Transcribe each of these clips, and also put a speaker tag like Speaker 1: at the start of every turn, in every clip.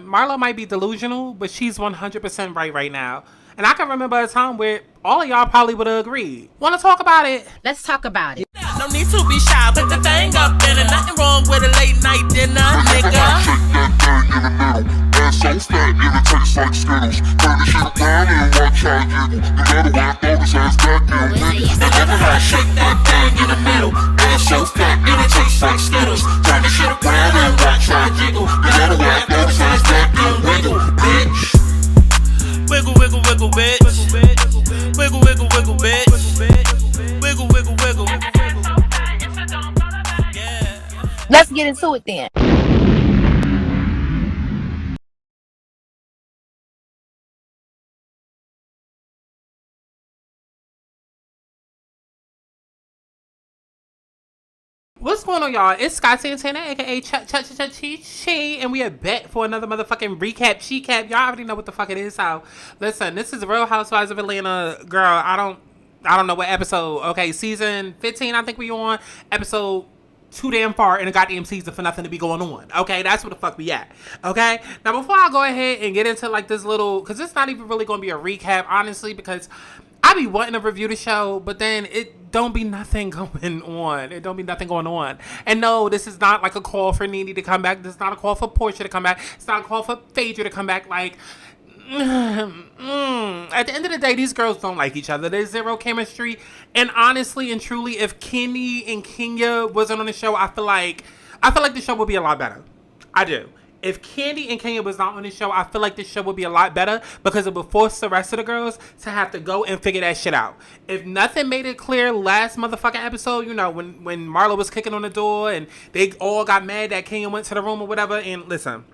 Speaker 1: Marlo might be delusional, but she's 100% right now. And I can remember a time where all of y'all probably would have agreed. Want to talk about it?
Speaker 2: Let's talk about it.
Speaker 3: No need to be shy, put the thing up in it. Nothing wrong with a late night dinner, nigga.
Speaker 4: Shake that thing in the middle. Ass so fat, it tastes like Skittles. Turn the shit around and watch how I jiggle. You gotta walk all this ass back in the middle.
Speaker 3: Shake that thing in the middle. Ass so fat, it tastes like Skittles. Turn the shit around and watch how I jiggle. You gotta walk all this ass back and wiggle, bitch. Wiggle, wiggle, wiggle, bitch. Wiggle, wiggle, wiggle, bitch. Wiggle, wiggle, wiggle. Yeah.
Speaker 2: Let's get into it then.
Speaker 1: What's going on, y'all? It's Santana, aka Chi, and we are back for another motherfucking recap, cheat-cap. Y'all already know what the fuck it is. So, listen, this is Real Housewives of Atlanta. Girl, I don't know what episode. Okay, season 15, I think we on. Episode too damn far in a goddamn season for nothing to be going on. Okay, that's where the fuck we at. Okay, now before I go ahead and get into like this little, because it's not even really going to be a recap, honestly, because I be wanting to review the show, but then it don't be nothing going on. It don't be nothing going on. And no, this is not like a call for Nene to come back. This is not a call for Portia to come back. It's not a call for Phaedra to come back. Like, at the end of the day, these girls don't like each other. There's zero chemistry. And honestly and truly, if Kandi and Kenya wasn't on the show, I feel like the show would be a lot better. I do. If Kandi and Kenya was not on the show, I feel like this show would be a lot better because it would force the rest of the girls to have to go and figure that shit out. If nothing made it clear last motherfucking episode, you know, when Marlo was kicking on the door and they all got mad that Kenya went to the room or whatever, and listen,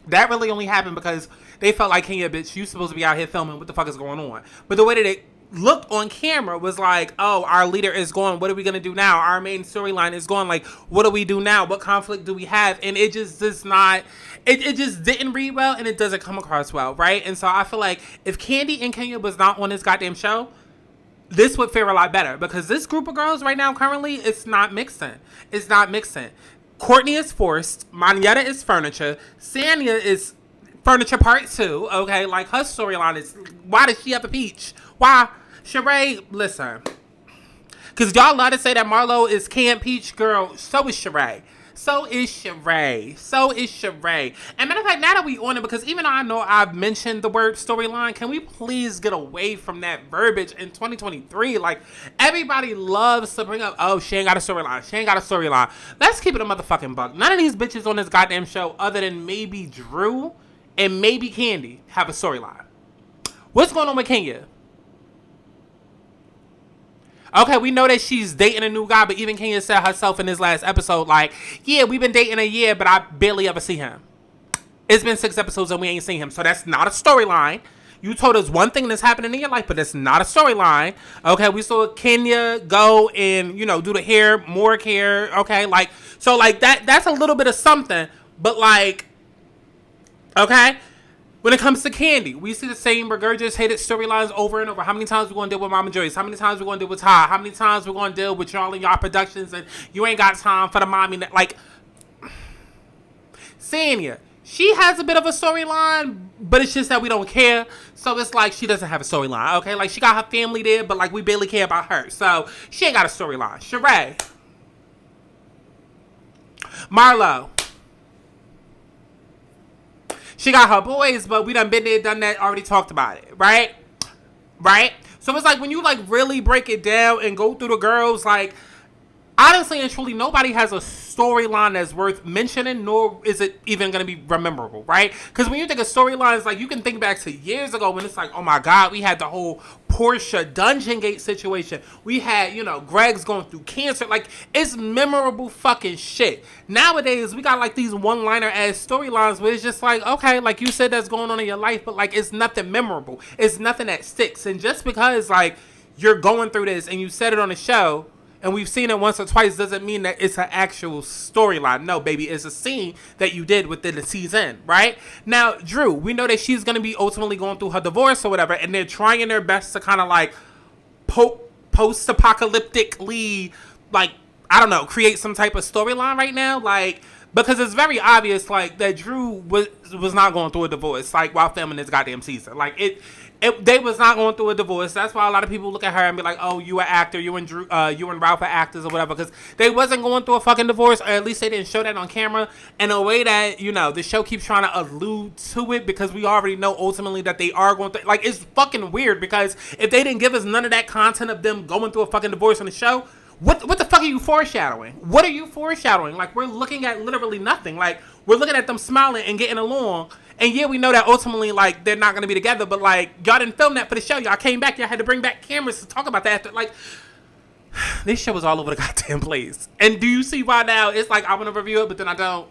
Speaker 1: that really only happened because they felt like, Kenya, bitch, you supposed to be out here filming. What the fuck is going on? But the way that it looked on camera was like, oh, our leader is gone. What are we going to do now? Our main storyline is gone. Like, what do we do now? What conflict do we have? And it just does not, it just didn't read well and it doesn't come across well, right? And so I feel like if Kandi and Kenya was not on this goddamn show, this would fare a lot better because this group of girls right now currently, it's not mixing. It's not mixing. Courtney is forced. Monyetta is furniture. Sanya is furniture part 2. Okay, like her storyline is, why does she have a peach? Why? Sheree, listen. Because y'all love to say that Marlo is Camp Peach, girl. So is Sheree. So is Sheree. So is Sheree. And matter of fact, now that we on it, because even though I know I've mentioned the word storyline, can we please get away from that verbiage in 2023? Like, everybody loves to bring up, oh, she ain't got a storyline. She ain't got a storyline. Let's keep it a motherfucking buck. None of these bitches on this goddamn show, other than maybe Drew and maybe Kandi, have a storyline. What's going on with Kenya? Okay, we know that she's dating a new guy, but even Kenya said herself in this last episode, like, yeah, we've been dating a year, but I barely ever see him. It's been 6 episodes and we ain't seen him. So that's not a storyline. You told us one thing that's happening in your life, but it's not a storyline. Okay, we saw Kenya go and, you know, do the hair, more care. Okay, like, so like that's a little bit of something, but like, okay. When it comes to Kandi, we see the same regurgitated storylines over and over. How many times we going to deal with Mama Joyce? How many times we going to deal with Ty? How many times we going to deal with y'all and y'all productions and you ain't got time for the mommy? Like, Sanya, she has a bit of a storyline, but it's just that we don't care. So it's like she doesn't have a storyline, okay? Like, she got her family there, but like we barely care about her. So she ain't got a storyline. Sheree. Marlo. She got her boys, but we done been there, done that, already talked about it, right? Right? So it's like when you like really break it down and go through the girls, like, honestly and truly, nobody has a storyline that's worth mentioning, nor is it even going to be rememberable, right? Because when you think of storylines, like, you can think back to years ago when it's like, oh my God, we had the whole Portia Dungeon Gate situation. We had, you know, Greg's going through cancer. Like, it's memorable fucking shit. Nowadays, we got like these one-liner ass storylines where it's just like, okay, like you said, that's going on in your life, but like, it's nothing memorable. It's nothing that sticks. And just because like you're going through this and you said it on the show, and we've seen it once or twice, doesn't mean that it's an actual storyline. No, baby, it's a scene that you did within the season, right? Now, Drew, we know that she's going to be ultimately going through her divorce or whatever, and they're trying their best to kind of like post-apocalyptically, like, I don't know, create some type of storyline right now. Like, Because it's very obvious, like, that Drew was not going through a divorce, like, while filming this goddamn season. Like, they was not going through a divorce. That's why a lot of people look at her and be like, oh, you an actor, you and Ralph are actors or whatever, because they wasn't going through a fucking divorce, or at least they didn't show that on camera in a way that, you know, the show keeps trying to allude to it, because we already know ultimately that they are going through, like, it's fucking weird, because if they didn't give us none of that content of them going through a fucking divorce on the show, what the fuck are you foreshadowing? What are you foreshadowing? Like, we're looking at literally nothing. Like, we're looking at them smiling and getting along. And yeah, we know that ultimately, like, they're not going to be together. But, like, y'all didn't film that for the show. Y'all came back. Y'all had to bring back cameras to talk about that. After, like, this show was all over the goddamn place. And do you see why now? It's like, I want to review it, but then I don't.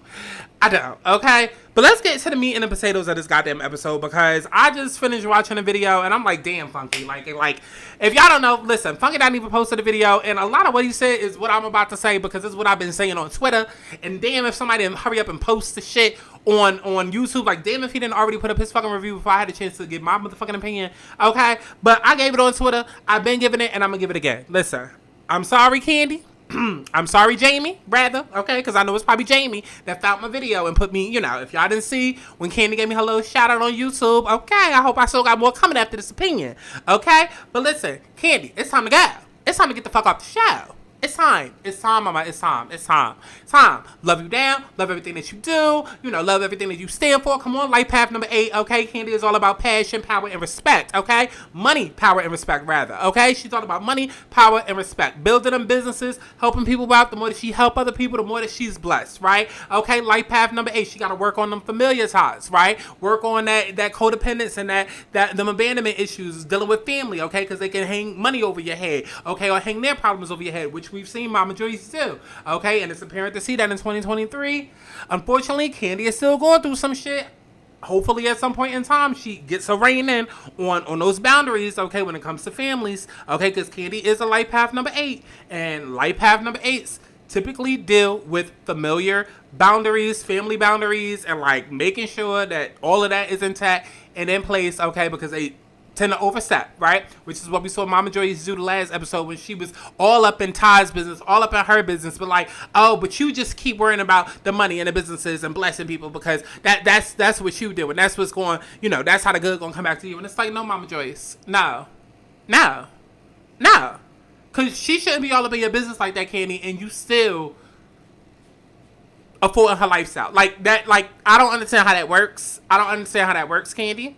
Speaker 1: Okay? But let's get to the meat and the potatoes of this goddamn episode, because I just finished watching a video and I'm like, damn, Funky. Like, if y'all don't know, listen, Funky didn't even posted a video, and a lot of what he said is what I'm about to say, because this is what I've been saying on Twitter. And damn if somebody didn't hurry up and post the shit on YouTube. Like, damn if he didn't already put up his fucking review before I had a chance to give my motherfucking opinion. Okay? But I gave it on Twitter. I've been giving it, and I'm gonna give it again. Listen, I'm sorry, Kandi. I'm sorry, Jamie, rather, okay? Because I know it's probably Jamie that found my video and put me, you know, if y'all didn't see when Kandi gave me her little shout out on YouTube, okay? I hope I still got more coming after this opinion, okay? But listen, Kandi, it's time to go. It's time to get the fuck off the show. It's time. It's time, mama. It's time. It's time. It's time. Love you down. Love everything that you do. You know, love everything that you stand for. Come on, life path number 8, okay? Kandi is all about passion, power, and respect, okay? Money, power, and respect, rather, okay? She's all about money, power, and respect. Building them businesses, helping people out. The more that she help other people, the more that she's blessed, right? Okay, life path number 8, she got to work on them familiar ties, right? Work on that codependence and that them abandonment issues, dealing with family, okay? Because they can hang money over your head, okay? Or hang their problems over your head, which we've seen Mama Joyce do, okay? And it's apparent to see that in 2023. Unfortunately, Kandi is still going through some shit. Hopefully at some point in time she gets a rein in on those boundaries, okay, when it comes to families, okay? Because Kandi is a life path number 8, and life path number 8s typically deal with familiar boundaries, family boundaries, and like making sure that all of that is intact and in place, okay? Because they tend to overstep, right? Which is what we saw Mama Joyce do the last episode, when she was all up in Ty's business, all up in her business, but like, oh, but you just keep worrying about the money and the businesses and blessing people, because that's what you do, and that's what's going, you know, that's how the good gonna come back to you. And it's like, no, Mama Joyce, no, because she shouldn't be all up in your business like that, Kandi, and you still affording her lifestyle like that. Like, I don't understand how that works. Kandi.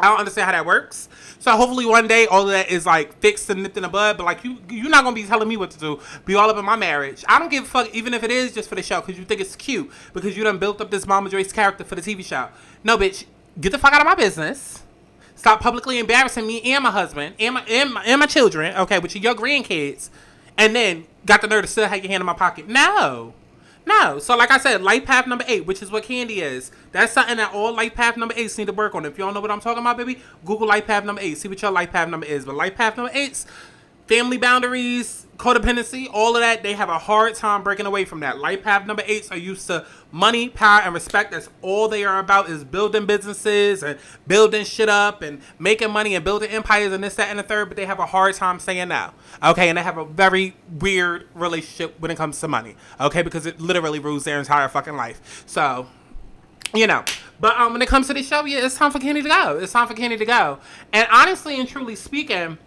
Speaker 1: I don't understand how that works. So hopefully one day all of that is like fixed and nipped in the bud. But like, you're not gonna be telling me what to do. Be all up in my marriage. I don't give a fuck, even if it is just for the show, because you think it's cute, because you done built up this Mama Joyce character for the TV show. No, bitch, get the fuck out of my business. Stop publicly embarrassing me and my husband and my children, okay, which are your grandkids, and then got the nerve to still have your hand in my pocket. No. So like I said, life path number 8, which is what Kandi is. That's something that all life path number 8s need to work on. If you don't know what I'm talking about, baby, Google life path number 8. See what your life path number is. But life path number 8s, family boundaries, codependency, all of that, they have a hard time breaking away from that. Life path number 8s are used to money, power, and respect. That's all they are about, is building businesses and building shit up and making money and building empires and this, that, and the third, but they have a hard time saying no. Okay, and they have a very weird relationship when it comes to money. Okay, because it literally rules their entire fucking life. So, you know. But when it comes to this show, yeah, it's time for Kandi to go. And honestly and truly speaking,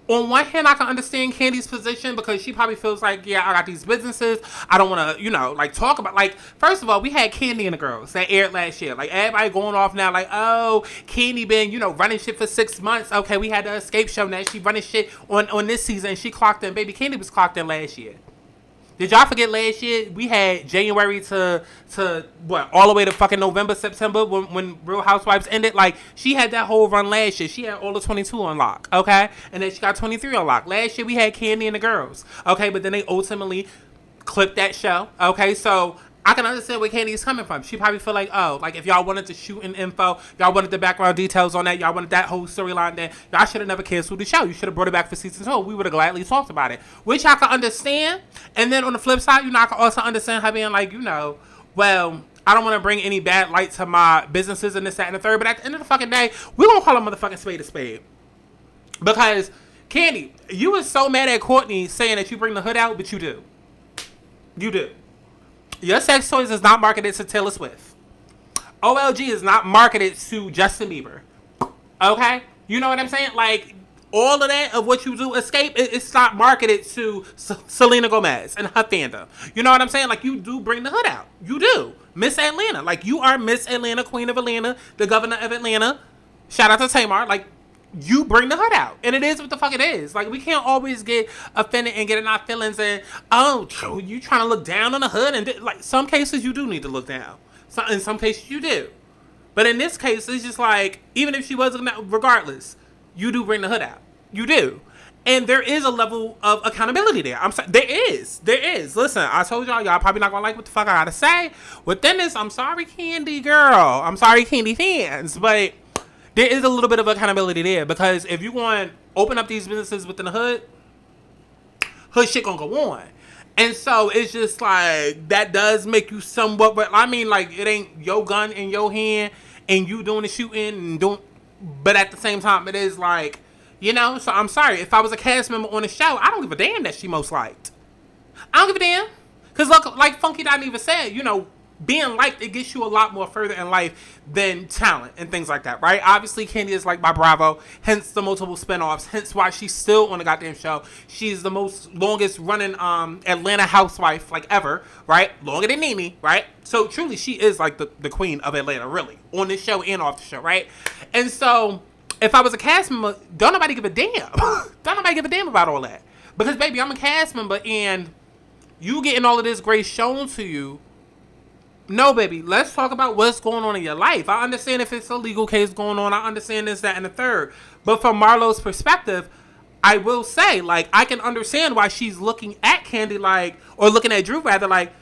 Speaker 1: on one hand, I can understand Kandi's position, because she probably feels like, yeah, I got these businesses. I don't want to, you know, like, talk about, like, first of all, we had Kandi and the Girls that aired last year. Like, everybody going off now, like, oh, Kandi been, you know, running shit for 6 months. Okay, we had the Escape show now. She running shit on this season. She clocked in. Baby, Kandi was clocked in last year. Did y'all forget last year? We had January to what, all the way to fucking November, September, when Real Housewives ended. Like, she had that whole run last year. She had all the 22 on lock, okay? And then she got 23 on lock. Last year we had Kandi and the Girls, okay? But then they ultimately clipped that show, okay? So I can understand where Kandi is coming from. She probably feel like, oh, like, if y'all wanted to shoot in info, y'all wanted the background details on that, y'all wanted that whole storyline there, y'all should have never canceled the show. You should have brought it back for season 2. We would have gladly talked about it, which I can understand. And then on the flip side, you know, I can also understand her being like, you know, well, I don't want to bring any bad light to my businesses and this, that, and the third, but at the end of the fucking day, we're going to call a motherfucking spade a spade. Because, Kandi, you was so mad at Courtney saying that you bring the hood out, but you do. You do. Your sex toys is not marketed to Taylor Swift. OLG is not marketed to Justin Bieber. Okay? You know what I'm saying? Like, all of that of what you do, Escape, it's not marketed to Selena Gomez and her fandom. You know what I'm saying? Like, you do bring the hood out. You do. Miss Atlanta. Like, you are Miss Atlanta, Queen of Atlanta, the governor of Atlanta. Shout out to Tamar. Like, you bring the hood out. And it is what the fuck it is. Like, we can't always get offended and get in our feelings and, oh, you trying to look down on the hood. And, like, some cases you do need to look down. So, in some cases you do. But in this case, it's just like, even if she wasn't, regardless, you do bring the hood out. You do. And there is a level of accountability there. I'm sorry. There is. Listen, I told y'all probably not gonna like what the fuck I gotta say. Within this, I'm sorry, Kandi girl. I'm sorry, Kandi fans. But there is a little bit of accountability there. Because if you want to open up these businesses within the hood shit gonna go on. And so it's just like, that does make you somewhat, but I mean, like, it ain't your gun in your hand and you doing the shooting and doing, but at the same time, it is like, you know, so I'm sorry. If I was a cast member on the show, I don't give a damn that she most liked. I don't give a damn. Because look, like Funky Dot even said, you know, being liked, it gets you a lot more further in life than talent and things like that, right? Obviously, Kandi is liked by Bravo, hence the multiple spinoffs, hence why she's still on the goddamn show. She's the most longest running Atlanta housewife, like, ever, right? Longer than Nene, right? So, truly, she is, like, the queen of Atlanta, really, on this show and off the show, right? And so, if I was a cast member, don't nobody give a damn. Don't nobody give a damn about all that. Because, baby, I'm a cast member, and you getting all of this grace shown to you. No, baby, let's talk about what's going on in your life. I understand if it's a legal case going on. I understand this, that, and the third. But from Marlo's perspective, I will say, like, I can understand why she's looking at Kandi like, or looking at Drew rather, like,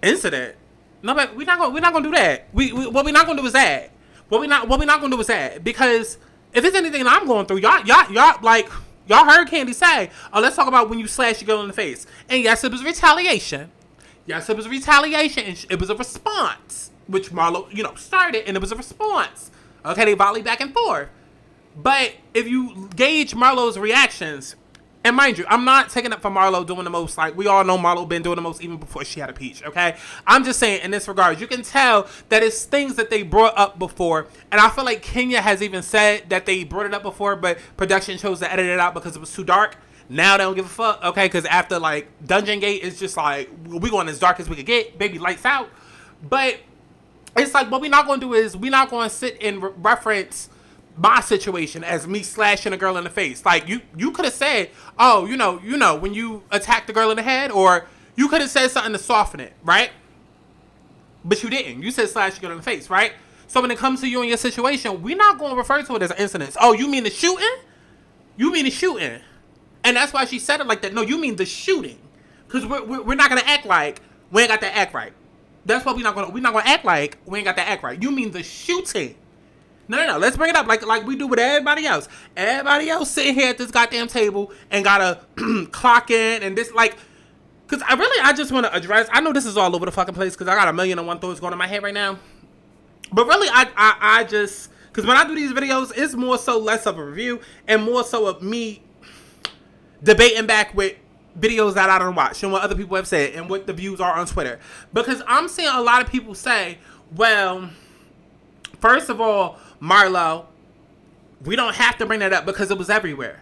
Speaker 1: incident. No, but we're not gonna do that. What we're not gonna do is that. What we not gonna do is that. Because if it's anything that I'm going through, y'all heard Kandi say, oh, let's talk about when you slashed your girl in the face. And yes, it was retaliation. Yes, it was a retaliation, and it was a response, which Marlo, you know, started, and it was a response. Okay, they volleyed back and forth. But if you gauge Marlo's reactions, and mind you, I'm not taking up for Marlo doing the most. Like, we all know Marlo been doing the most even before she had a peach, okay? I'm just saying, in this regard, you can tell that it's things that they brought up before, and I feel like Kenya has even said that they brought it up before, but production chose to edit it out because it was too dark. Now they don't give a fuck, okay? Because after, like, Dungeon Gate, it's just like, we going as dark as we could get. Baby, lights out. But it's like, what we're not going to do is, we're not going to sit and reference my situation as me slashing a girl in the face. Like, you could have said, oh, you know, when you attack the girl in the head, or you could have said something to soften it, right? But you didn't. You said slash a girl in the face, right? So when it comes to you and your situation, we're not going to refer to it as an incident. Oh, you mean the shooting? You mean the shooting? And that's why she said it like that. No, you mean the shooting. Because we're not going to act like we ain't got that act right. That's why we're not going to act like we ain't got that act right. You mean the shooting. No. Let's bring it up like we do with everybody else. Everybody else sitting here at this goddamn table and got to clock in and this, like, because I just want to address, I know this is all over the fucking place because I got 1,000,001 thoughts going in my head right now. But really, I just, because when I do these videos, it's more so less of a review and more so of me debating back with videos that I don't watch and what other people have said and what the views are on Twitter. Because I'm seeing a lot of people say, well, first of all, Marlo, we don't have to bring that up because it was everywhere.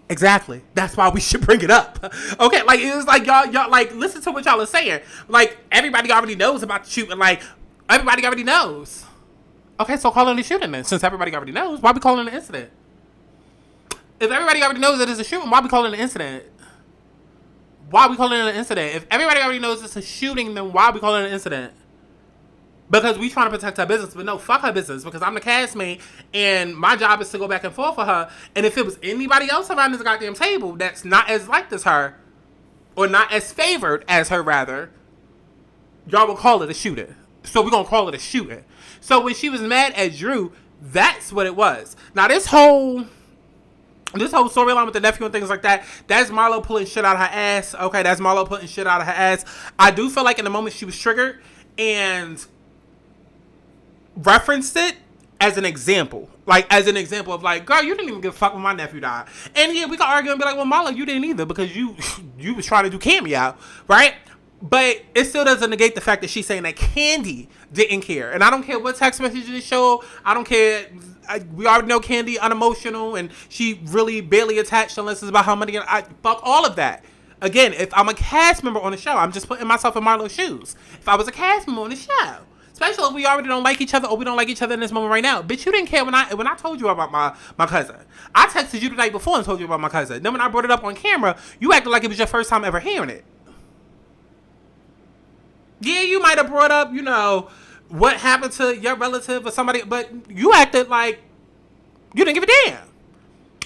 Speaker 1: Exactly. That's why we should bring it up. Okay, like, it was like, y'all, like, listen to what y'all are saying. Like, everybody already knows about the shooting. Like, everybody already knows. Okay, so call it a shooting then. Since everybody already knows, why we calling it an incident? If everybody already knows that it's a shooting, why we calling it an incident? Why we calling it an incident? If everybody already knows it's a shooting, then why we calling it an incident? Because we trying to protect her business. But no, fuck her business. Because I'm the castmate, and my job is to go back and forth for her. And if it was anybody else around this goddamn table that's not as liked as her, or not as favored as her, rather, y'all will call it a shooting. So we're going to call it a shooting. So when she was mad at Drew, that's what it was. Now, this whole storyline with the nephew and things like that, that's Marlo pulling shit out of her ass. Okay, that's Marlo putting shit out of her ass. I do feel like in the moment she was triggered and referenced it as an example. Like, as an example of like, girl, you didn't even give a fuck when my nephew died. And yeah, we can argue and be like, well, Marlo, you didn't either because you was trying to do cameo, right? But it still doesn't negate the fact that she's saying that Kandi didn't care. And I don't care what text messages show. I don't care. We already know Kandi unemotional and she really barely attached unless it's about how money. Fuck all of that. Again, if I'm a cast member on the show, I'm just putting myself in Marlo's shoes. If I was a cast member on the show, especially if we already don't like each other or we don't like each other in this moment right now. Bitch, you didn't care when I told you about my cousin. I texted you the night before and told you about my cousin. Then when I brought it up on camera, you acted like it was your first time ever hearing it. Yeah, you might have brought up, what happened to your relative or somebody, but you acted like you didn't give a damn.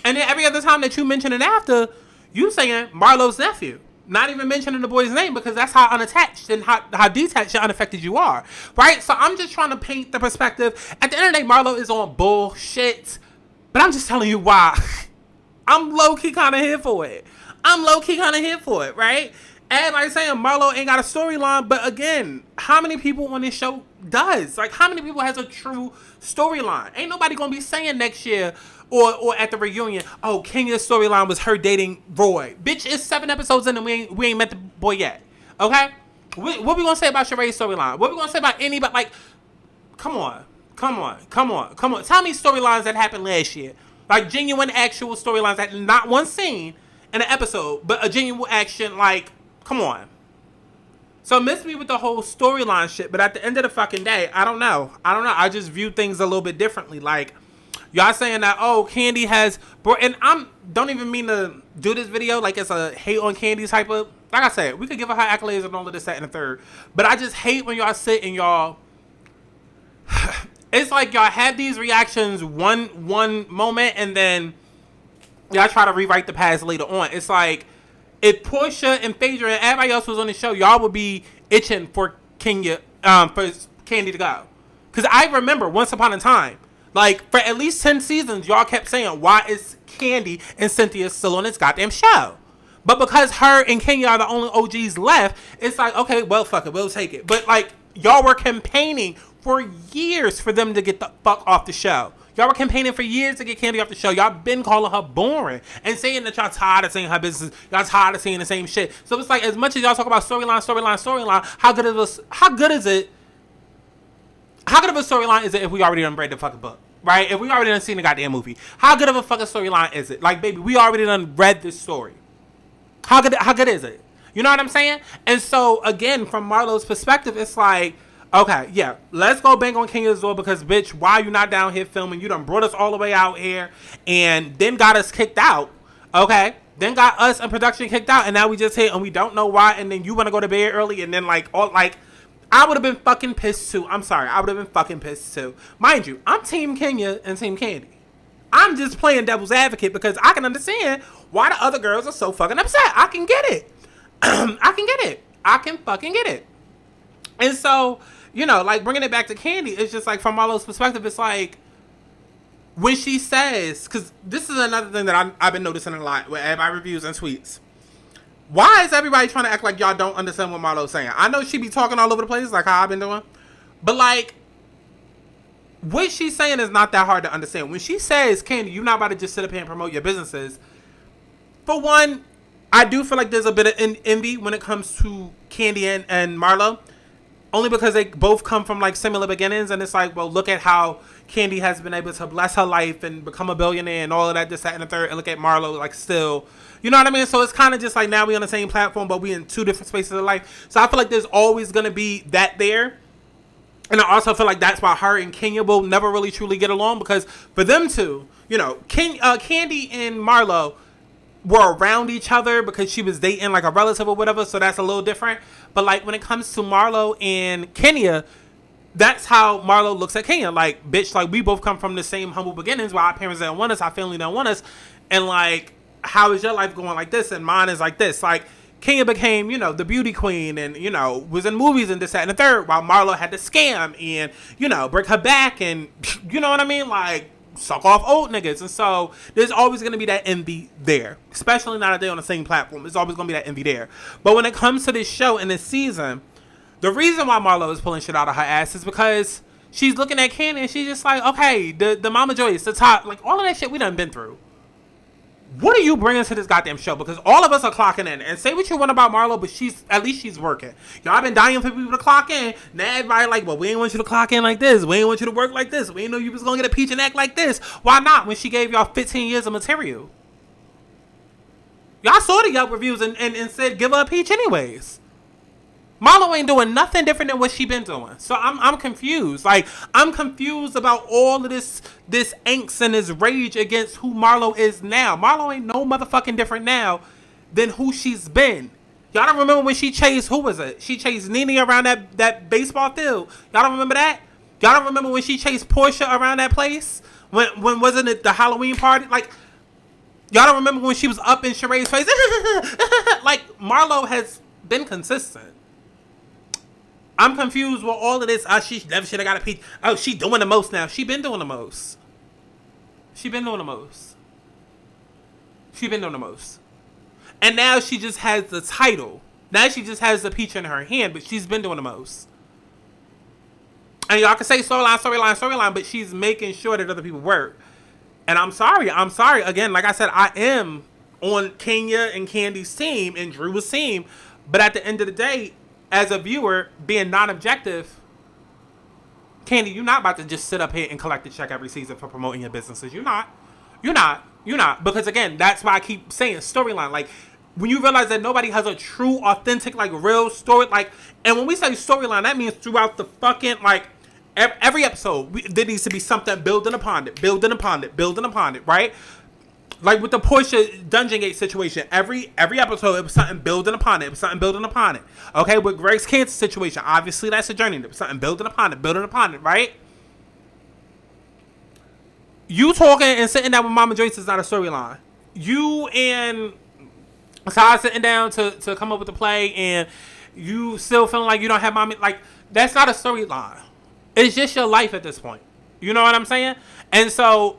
Speaker 1: And then every other time that you mention it after, you saying Marlo's nephew. Not even mentioning the boy's name because that's how unattached and how detached and unaffected you are. Right? So I'm just trying to paint the perspective. At the end of the day, Marlo is on bullshit. But I'm just telling you why. I'm low-key kind of here for it. Right? And like saying, Marlo ain't got a storyline. But again, how many people on this show does? Like, how many people has a true storyline? Ain't nobody going to be saying next year or at the reunion, oh, Kenya's storyline was her dating Roy. Bitch, it's 7 episodes in and we ain't met the boy yet. Okay? What we going to say about Sheree's storyline? What we going to say about anybody? Like, come on. Tell me storylines that happened last year. Like, genuine, actual storylines that not one scene in an episode, but a genuine action, like, come on. So miss me with the whole storyline shit, but at the end of the fucking day, I don't know. I just view things a little bit differently. Like, y'all saying that, oh, Kandi has, and don't even mean to do this video like it's a hate on Kandi type of, like I said, we could give her accolades and all of this, that, and the third. But I just hate when y'all sit and y'all, it's like y'all have these reactions one moment and then y'all try to rewrite the past later on. It's like, if Portia and Phaedra and everybody else was on the show, y'all would be itching for Kandi to go. Because I remember once upon a time, like for at least 10 seasons, y'all kept saying, why is Kandi and Cynthia still on this goddamn show? But because her and Kenya are the only OGs left, it's like, okay, well, fuck it, we'll take it. But like, y'all were campaigning for years for them to get the fuck off the show. Y'all were campaigning for years to get Kandi off the show. Y'all been calling her boring and saying that y'all tired of seeing her business. Y'all tired of seeing the same shit. So it's like, as much as y'all talk about storyline, how good of a storyline is it if we already done read the fucking book? Right? If we already done seen the goddamn movie. How good of a fucking storyline is it? Like, baby, we already done read this story. How good is it? You know what I'm saying? And so, again, from Marlo's perspective, it's like, okay, yeah, let's go bang on Kenya's door because, bitch, why you not down here filming? You done brought us all the way out here and then got us kicked out, okay? Then got us in production kicked out and now we just hit and we don't know why and then you want to go to bed early and then, like, I would have been fucking pissed too. I'm sorry. I would have been fucking pissed too. Mind you, I'm Team Kenya and Team Kandi. I'm just playing devil's advocate because I can understand why the other girls are so fucking upset. I can get it. I can fucking get it. And so, you know, like, bringing it back to Kandi, it's just like, from Marlo's perspective, it's like, when she says, because this is another thing that I've been noticing a lot with everybody reviews and tweets. Why is everybody trying to act like y'all don't understand what Marlo's saying? I know she be talking all over the place, like how I've been doing. But, like, what she's saying is not that hard to understand. When she says, Kandi, you're not about to just sit up here and promote your businesses. For one, I do feel like there's a bit of envy when it comes to Kandi and Marlo. Only because they both come from, like, similar beginnings. And it's like, well, look at how Kandi has been able to bless her life and become a billionaire and all of that, this, that, and the third. And look at Marlo, like, still, you know what I mean? So it's kind of just like, now we on the same platform, but we in two different spaces of life. So I feel like there's always going to be that there. And I also feel like that's why her and Kenya will never really truly get along. Because for them two, you know, Kandi and Marlo were around each other because she was dating like a relative or whatever, so that's a little different. But like when it comes to Marlo and Kenya, that's how Marlo looks at Kenya. Like, bitch, like we both come from the same humble beginnings where our parents didn't want us, our family didn't want us, and like, how is your life going like this and mine is like this? Like, Kenya became, you know, the beauty queen and, you know, was in movies and this, that, and the third, while Marlo had to scam and, you know, break her back and, you know what I mean? Like, suck off old niggas. And so there's always going to be that envy there, especially now that they're on the same platform. There's always going to be that envy there. But when it comes to this show and this season, the reason why Marlo is pulling shit out of her ass is because she's looking at Kandi and she's just like, okay, the Mama Joyce, the top, like all of that shit we done been through. what are you bringing to this goddamn show? Because all of us are clocking in. And say what you want about Marlo, but at least she's working. Y'all been dying for people to clock in. Now everybody like, well, we ain't want you to clock in like this. We ain't want you to work like this. We ain't know you was going to get a peach and act like this. Why not when she gave y'all 15 years of material? Y'all saw the Yelp reviews and said give her a peach anyways. Marlo ain't doing nothing different than what she been doing. So I'm confused. Like, I'm confused about all of this angst and this rage against who Marlo is now. Marlo ain't no motherfucking different now than who she's been. Y'all don't remember when she chased, who was it? She chased Nene around that baseball field. Y'all don't remember that? Y'all don't remember when she chased Portia around that place? When wasn't it the Halloween party? Like, y'all don't remember when she was up in Sheree's face? Like, Marlo has been consistent. I'm confused with all of this. She never should have got a peach. Oh, she doing the most now. She been doing the most. She been doing the most. She been doing the most. And now she just has the title. Now she just has the peach in her hand, but she's been doing the most. And y'all can say storyline, but she's making sure that other people work. And I'm sorry. Again, like I said, I am on Kenya and Kandi's team and Drew's team. But at the end of the day, as a viewer, being non-objective, Kandi, you're not about to just sit up here and collect a check every season for promoting your businesses. You're not. Because again, that's why I keep saying storyline. Like, when you realize that nobody has a true, authentic, like, real story, like, and when we say storyline, that means throughout the fucking, like, every episode, there needs to be something building upon it, right? Like with the Portia Dungeon Gate situation, every episode it was something building upon it. Okay, with Greg's cancer situation, obviously that's a journey. There was something building upon it, right? You talking and sitting down with Mama Joyce is not a storyline. You and Ty sitting down to come up with the play, and you still feeling like you don't have mommy, like, that's not a storyline. It's just your life at this point. You know what I'm saying? And so,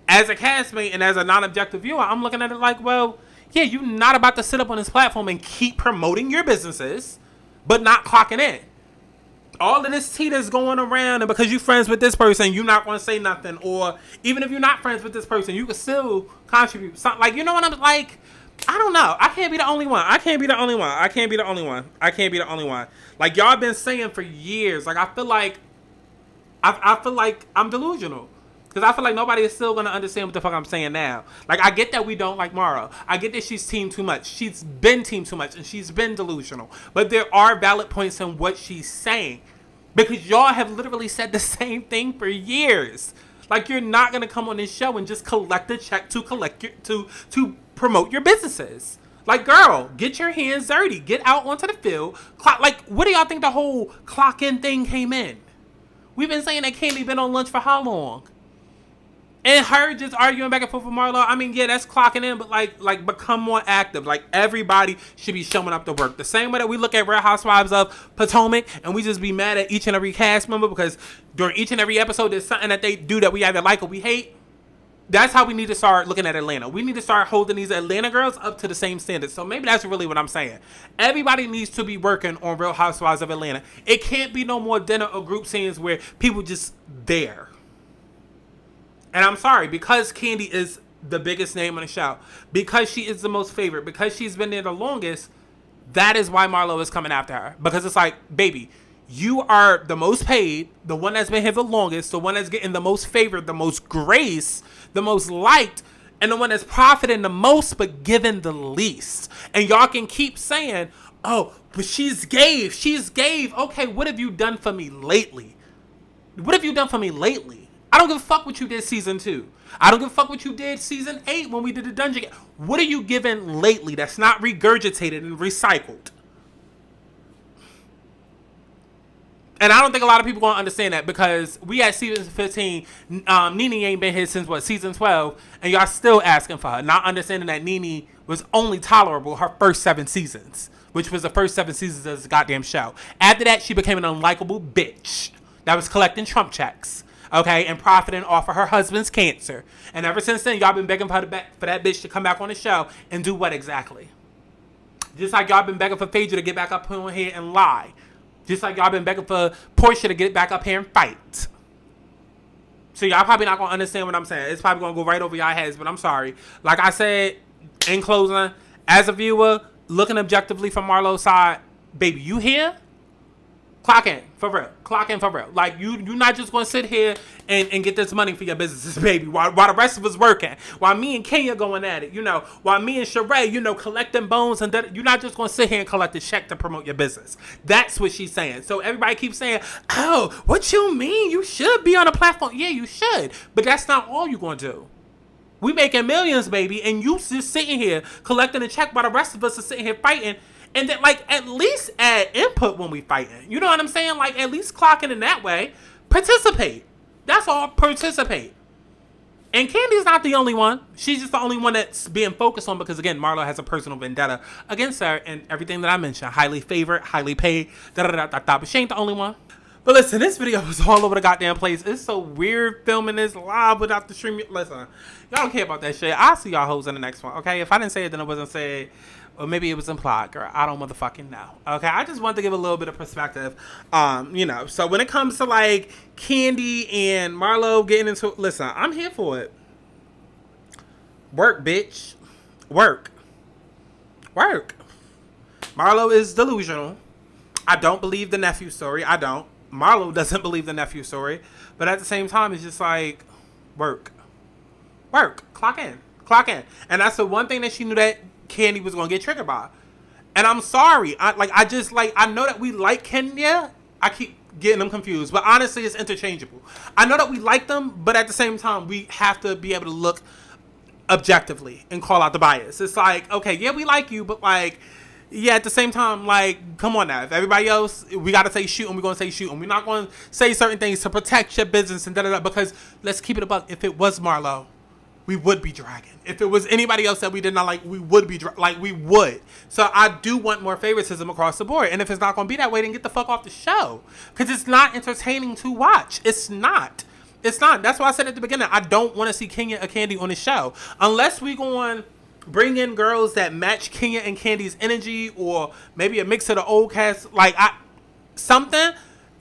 Speaker 1: as a castmate and as a non-objective viewer, I'm looking at it like, well, yeah, you're not about to sit up on this platform and keep promoting your businesses, but not clocking in. All of this tea that's going around, and because you're friends with this person, you're not going to say nothing. Or even if you're not friends with this person, you can still contribute something. Like, you know what I'm like? I don't know. I can't be the only one. Like, y'all been saying for years. Like, I feel like I'm delusional. Because I feel like nobody is still going to understand what the fuck I'm saying now. Like, I get that we don't like Mara. I get that she's teamed too much. She's been teamed too much, and she's been delusional. But there are valid points in what she's saying. Because y'all have literally said the same thing for years. Like, you're not going to come on this show and just collect a check to promote your businesses. Like, girl, get your hands dirty. Get out onto the field. Like, what do y'all think the whole clock in thing came in? We've been saying that Kandi been on lunch for how long? And her just arguing back and forth with Marlo. I mean, yeah, that's clocking in, but like become more active. Like, everybody should be showing up to work. The same way that we look at Real Housewives of Potomac and we just be mad at each and every cast member because during each and every episode there's something that they do that we either like or we hate. That's how we need to start looking at Atlanta. We need to start holding these Atlanta girls up to the same standards. So maybe that's really what I'm saying. Everybody needs to be working on Real Housewives of Atlanta. It can't be no more dinner or group scenes where people just there. And I'm sorry, because Kandi is the biggest name on the show, because she is the most favorite, because she's been there the longest, that is why Marlo is coming after her. Because it's like, baby, you are the most paid, the one that's been here the longest, the one that's getting the most favored, the most grace, the most liked, and the one that's profiting the most but giving the least. And y'all can keep saying, oh, but she's gave. Okay, what have you done for me lately? I don't give a fuck what you did season 2. I don't give a fuck what you did season 8 when we did the dungeon. What are you giving lately that's not regurgitated and recycled? And I don't think a lot of people gonna understand that because we at season 15, Nene ain't been here since season 12, and y'all still asking for her, not understanding that Nene was only tolerable her first 7 seasons, which was the first 7 seasons of this goddamn show. After that, she became an unlikable bitch that was collecting Trump checks. Okay, and profiting off of her husband's cancer. And ever since then, y'all been begging for that bitch to come back on the show and do what exactly? Just like y'all been begging for Phaedra to get back up on here and lie. Just like y'all been begging for Portia to get back up here and fight. So y'all probably not gonna understand what I'm saying. It's probably gonna go right over y'all heads, but I'm sorry. Like I said in closing, as a viewer, looking objectively from Marlo's side, baby, you here? Clock in, for real. Clock in, for real. Like, you're not just going to sit here and get this money for your businesses, baby, while the rest of us working. While me and Kenya going at it, while me and Sheree, collecting bones. And you're not just going to sit here and collect a check to promote your business. That's what she's saying. So everybody keeps saying, oh, what you mean? You should be on a platform. Yeah, you should. But that's not all you're going to do. We making millions, baby, and you just sitting here collecting a check while the rest of us are sitting here fighting. And then, like, at least add input when we fighting. You know what I'm saying? Like, at least clock in that way. Participate. That's all. Participate. And Kandi's not the only one. She's just the only one that's being focused on because, again, Marlo has a personal vendetta against her and everything that I mentioned. Highly favored, highly paid, da-da-da-da-da. But she ain't the only one. But listen, this video was all over the goddamn place. It's so weird filming this live without the stream. Listen, y'all don't care about that shit. I'll see y'all hoes in the next one, okay? If I didn't say it, then it wasn't said. Or maybe it was implied, girl. I don't motherfucking know. Okay, I just wanted to give a little bit of perspective. So when it comes to like Kandi and Marlo getting into, listen, I'm here for it. Work, bitch. Work. Marlo is delusional. I don't believe the nephew story. I don't. Marlo doesn't believe the nephew story. But at the same time, it's just like, work. Clock in. And that's the one thing that she knew that Kandi was gonna get triggered by. And I'm sorry. I know that we like Kenya. I keep getting them confused, but honestly it's interchangeable. I know that we like them, but at the same time we have to be able to look objectively and call out the bias. It's like, okay, yeah, we like you, but like, yeah, at the same time, like, come on now. If everybody else, we gotta say shoot, and we're gonna say shoot, and we're not gonna say certain things to protect your business and da-da-da, because let's keep it about, if it was Marlo, we would be dragging. If it was anybody else that we did not like, we would be we would. So I do want more favoritism across the board. And if it's not going to be that way, then get the fuck off the show. Because it's not entertaining to watch. It's not. That's why I said at the beginning, I don't want to see Kenya or Kandi on the show. Unless we go on, bring in girls that match Kenya and Kandi's energy, or maybe a mix of the old cast. Like, something,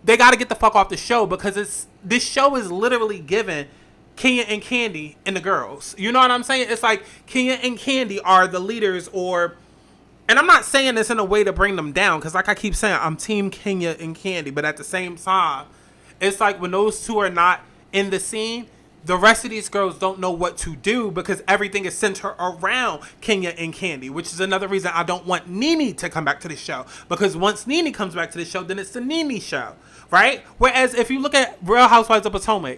Speaker 1: they got to get the fuck off the show. Because this show is literally given Kenya and Kandi and the girls. You know what I'm saying? It's like Kenya and Kandi are the leaders, and I'm not saying this in a way to bring them down, because like I keep saying, I'm team Kenya and Kandi, but at the same time, it's like when those two are not in the scene, the rest of these girls don't know what to do, because everything is centered around Kenya and Kandi, which is another reason I don't want Nene to come back to the show, because once Nene comes back to the show, then it's the Nene show, right? Whereas if you look at Real Housewives of Potomac,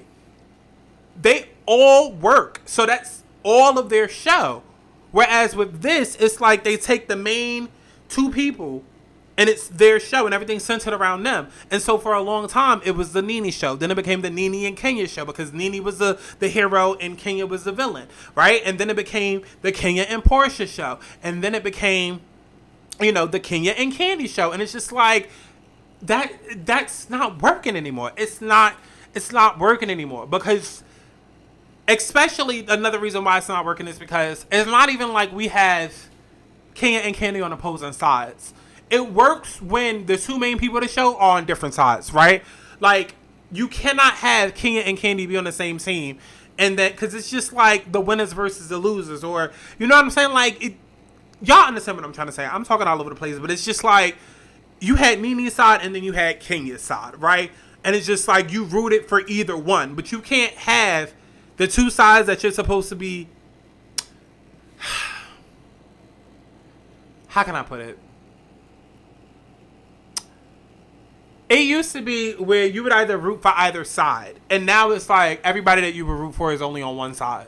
Speaker 1: they all work. So that's all of their show. Whereas with this, it's like they take the main two people and it's their show and everything's centered around them. And so for a long time, it was the Nene show. Then it became the Nene and Kenya show, because Nene was the hero and Kenya was the villain, right? And then it became the Kenya and Portia show. And then it became, the Kenya and Kandi show. And it's just like, that's not working anymore. It's not working anymore, because especially another reason why it's not working is because it's not even like we have Kenya and Kandi on opposing sides. It works when the two main people of the show are on different sides, right? Like, you cannot have Kenya and Kandi be on the same team, and that, because it's just like the winners versus the losers, or, you know what I'm saying? Like, y'all understand what I'm trying to say. I'm talking all over the place, but it's just like, you had Nene's side and then you had Kenya's side, right? And it's just like, you rooted for either one, but you can't have the two sides that you're supposed to be. How can I put it? It used to be where you would either root for either side, and now it's like everybody that you would root for is only on one side.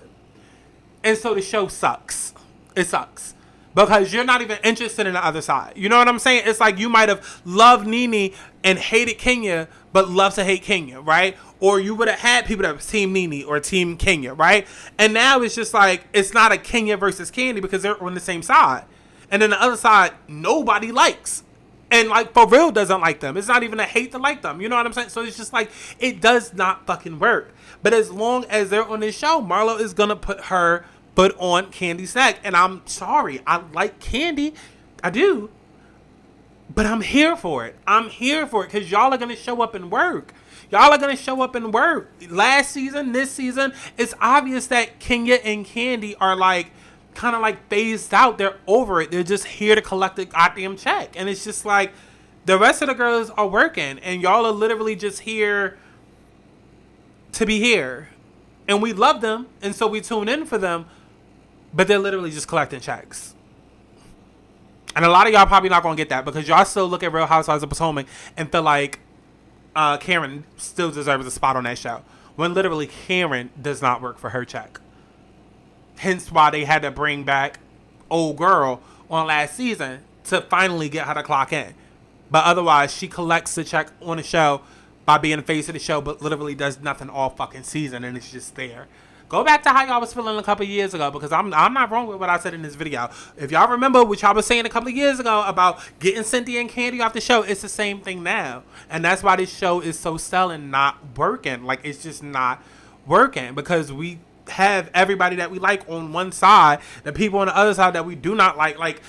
Speaker 1: And so the show sucks. It sucks. Because you're not even interested in the other side. You know what I'm saying? It's like you might have loved Nene and hated Kenya, but love to hate Kenya, right? Or you would have had people that was Team Nene or Team Kenya, right? And now it's just like, it's not a Kenya versus Kandi, because they're on the same side. And then the other side, nobody likes. And like, for real doesn't like them. It's not even a hate to like them. You know what I'm saying? So it's just like, it does not fucking work. But as long as they're on this show, Marlo is going to put her foot on Kandi's neck. And I'm sorry. I like Kandi. I do. But I'm here for it. I'm here for it, because y'all are going to show up and work. Y'all are gonna show up and work. Last season, this season, it's obvious that Kenya and Kandi are like kind of like phased out. They're over it. They're just here to collect the goddamn check. And it's just like the rest of the girls are working and y'all are literally just here to be here. And we love them, and so we tune in for them, but they're literally just collecting checks. And a lot of y'all probably not gonna get that because y'all still look at Real Housewives of Potomac and feel like Karen still deserves a spot on that show, when literally Karen does not work for her check. Hence why they had to bring back old girl on last season to finally get her to clock in. But otherwise, she collects the check on the show by being the face of the show, but literally does nothing all fucking season, and it's just there. Go back to how y'all was feeling a couple of years ago, because I'm not wrong with what I said in this video. If y'all remember what y'all was saying a couple of years ago about getting Cynthia and Kandi off the show, it's the same thing now. And that's why this show is so selling, not working. Like, it's just not working, because we have everybody that we like on one side, the people on the other side that we do not like. Like,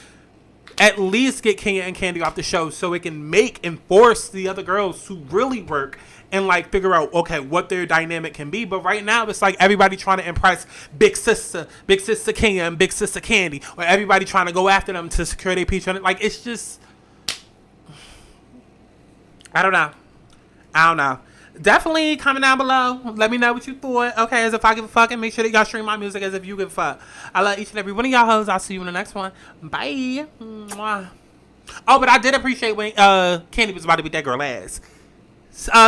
Speaker 1: at least get Kenya and Kandi off the show so it can make and force the other girls to really work and like figure out, okay, what their dynamic can be. But right now it's like everybody trying to impress big sister Kenya and big sister Kandi, or everybody trying to go after them to secure their peach on it. Like, it's just, I don't know. Definitely comment down below. Let me know what you thought. Okay, as if I give a fuck, and make sure that y'all stream my music as if you give a fuck. I love each and every one of y'all hoes. I'll see you in the next one. Bye. Mwah. Oh, but I did appreciate when Kandi was about to beat that girl ass.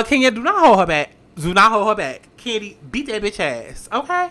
Speaker 1: Kenya, do not hold her back. Do not hold her back. Kandi, beat that bitch ass. Okay?